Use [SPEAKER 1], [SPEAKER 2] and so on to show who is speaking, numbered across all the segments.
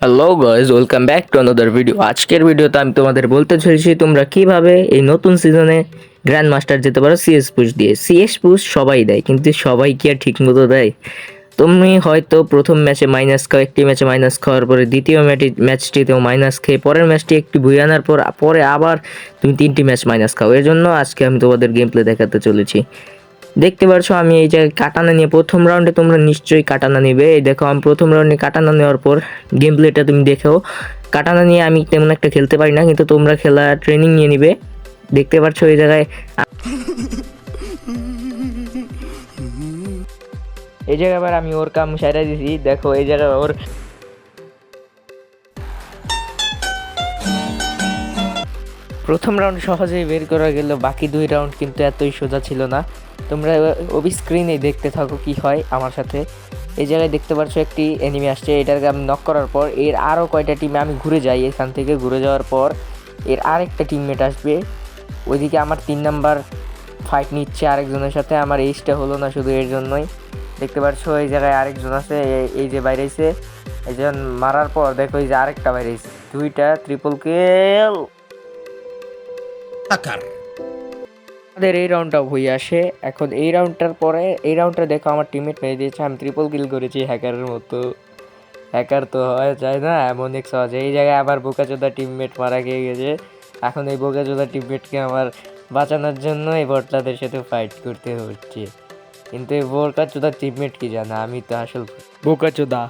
[SPEAKER 1] Hello guys, welcome back to another video. আজকের ভিডিওতে আমি তোমাদের বলতে চলেছি তোমরা কিভাবে এই নতুন সিজনে গ্র্যান্ড মাস্টার যেতে পারো সিএস পুশ দিয়ে। সিএস পুশ সবাই দেয়, কিন্তু সবাই কি আর ঠিক মতো দেয়? তুমি হয়তো প্রথম ম্যাচে মাইনাস খাও, একটি ম্যাচে মাইনাস খাওয়ার পরে দ্বিতীয় ম্যাচটিতেও মাইনাস খেয়ে পরের ম্যাচটি একটি ভুই আনার পরে আবার তুমি 3টি ম্যাচ মাইনাস খাও। এর জন্য আজকে আমি তোমাদের গেম প্লে দেখাতে চলেছি। দেখতে পারছো আমি এই জায়গায় কাটানা নিয়ে প্রথম রাউন্ডে তোমরা নিশ্চয়ই কাটানা নেবে। এই দেখো আমি প্রথম রাউন্ডে কাটানা নেওয়ার পর গেম প্লেটা তুমি দেখো। কাটানা নিয়ে আমি তেমন একটা খেলতে পারি না, কিন্তু তোমরা খেলা ট্রেনিং নিয়ে নিবে। দেখতে পাচ্ছ এই জায়গায় আবার আমি ওর কাম সাইরা দিছি। দেখো এই জায়গায় ওর প্রথম রাউন্ড সহজেই বের করা গেল, বাকি 2 রাউন্ড কিন্তু এতই সোজা ছিল না। তোমরা ওবি স্ক্রিনেই দেখতে থাকো কি হয় আমার সাথে। এই জায়গায় দেখতে পাচ্ছ একটি এনিমি আসছে, এটাকে আমি নক করার পর এর আরও কয়টা টিমে আমি ঘুরে যাই। এখান থেকে ঘুরে যাওয়ার পর এর আরেকটা টিমমেট আসবে। ওইদিকে আমার 3 নাম্বার ফাইট নিচ্ছে আরেকজনের সাথে। আমার এইজটা হলো না শুধু এর জন্যই। দেখতে পাচ্ছ এই জায়গায় আরেকজন আছে, এই যে বাইরেছে। একজন মারার পর দেখো এই যে আরেকটা বাইরেছে। 2টা ট্রিপল কিল। আমাদের এই রাউন্ডটা হয়ে আসে। এখন এই রাউন্ডটার পরে এই রাউন্ডটা দেখো আমার টিমমেট মেরে দিয়েছে, আমি ট্রিপল কিল করেছি হ্যাকারের মতো। হ্যাকার তো হওয়া যায় না এমন এক সহজে। এই জায়গায় আবার বোকাচোদা টিমমেট মারা গিয়ে গেছে। এখন এই বোকাচোদা টিমমেটকে আমার বাঁচানোর জন্য এই বটলাদের সাথে ফাইট করতে হচ্ছে। কিন্তু এই বোকাচোদা টিমমেট কি জানে আমি তো আসল বোকাচোদা।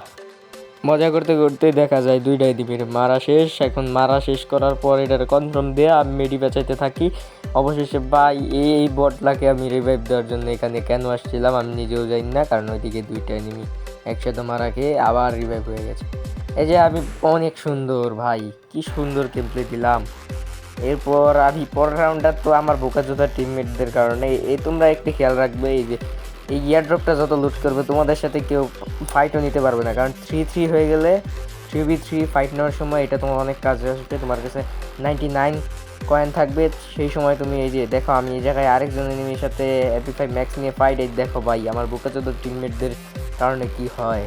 [SPEAKER 1] মজা করতে করতে দেখা যায় 2টাই দ্বীপের মারা শেষ। এখন মারা শেষ করার পর এটার কনফার্ম দিয়ে আমি মেডি বাঁচাইতে থাকি। অবশেষে ভাই এই বটলাকে আমি রিভাইভ দেওয়ার জন্য এখানে কেন আসছিলাম আমি নিজেও জানি না, কারণ ওইদিকে 2টা এনিমি একসাথে মারা খেয়ে আবার রিভাইভ হয়ে গেছে। এই যে আমি অনেক সুন্দর ভাই, কি সুন্দর গেম প্লে দিলাম। এরপর আমি পরের রাউন্ডটা তো আমার বোকাচোদা টিমমেটদের কারণে। এই তোমরা একটু খেয়াল রাখবে, এই যে এই ইয়ারড্রপটা যত লুট করবে তোমাদের সাথে কেউ ফাইটও নিতে পারবে না, কারণ 3-3 হয়ে গেলে 3v3 ফাইট নেওয়ার সময় এটা তোমার অনেক কাজে আসবে। তোমার কাছে 99 কয়েন থাকবে, সেই সময় তুমি এই যে দেখো আমি এই জায়গায় আরেকজন এনিমির সাথে MP5 ম্যাক্স নিয়ে ফাইট। এই দেখো ভাই আমার বোকাচোদা টিমমেটদের কারণে কি হয়।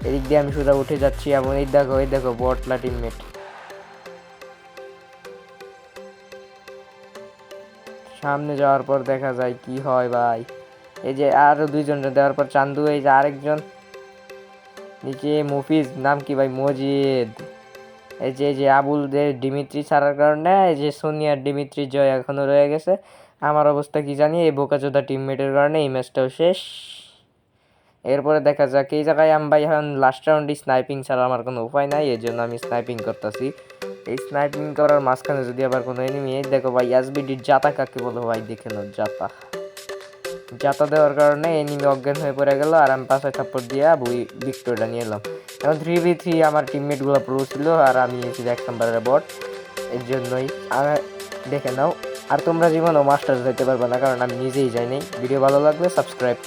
[SPEAKER 1] এদিক দিয়ে আমি সোজা উঠে যাচ্ছি, এবং এই দেখো বটলা টিমমেট। সামনে যাওয়ার পর দেখা যায় কি হয় ভাই। এই যে আরো 2জন দেওয়ার পর চান্দু, এই যে আরেকজন নিচে মুফিজ নাম কি ভাই, মজিদ। এই যে আবুলদের ডিমিত্রি ছাড়ার কারণে এই যে সোনিয়ার ডিমিত্রি জয় এখনো রয়ে গেছে। আমার অবস্থা কি জানি, এই বোকাচোদা টিমমেটের কারণে এই ম্যাচটাও শেষ। এরপরে দেখা যাক। এই জায়গায় আমি ভাই এখন লাস্ট রাউন্ডে স্নাইপিং ছাড়া আমার কোনো উপায় নাই, এই জন্য আমি স্নাইপিং করতেছি। এই স্নাইপিং করার মাঝখানে যদি আবার কোনো এনিমি, এই দেখো ভাই এসবিডির জাতা কাকে বলো ভাই, দেখে নাও জাতা। জাতা দেওয়ার কারণে এনিমি অজ্ঞান হয়ে পড়ে গেল, আর আমি 5 থাপ্পড় দিয়ে ভিক্টোরিয়া নিয়ে এলাম। এখন 3v3 আমার টিমমেটগুলো প্রো ছিল, আর আমি ছিল 1 নম্বরের বট। এর জন্যই দেখে নাও। আর তোমরা জীবনেও মাস্টার্স যেতে পারবে না, কারণ আমি নিজেই যাই নাই। ভিডিও ভালো লাগলে সাবস্ক্রাইব।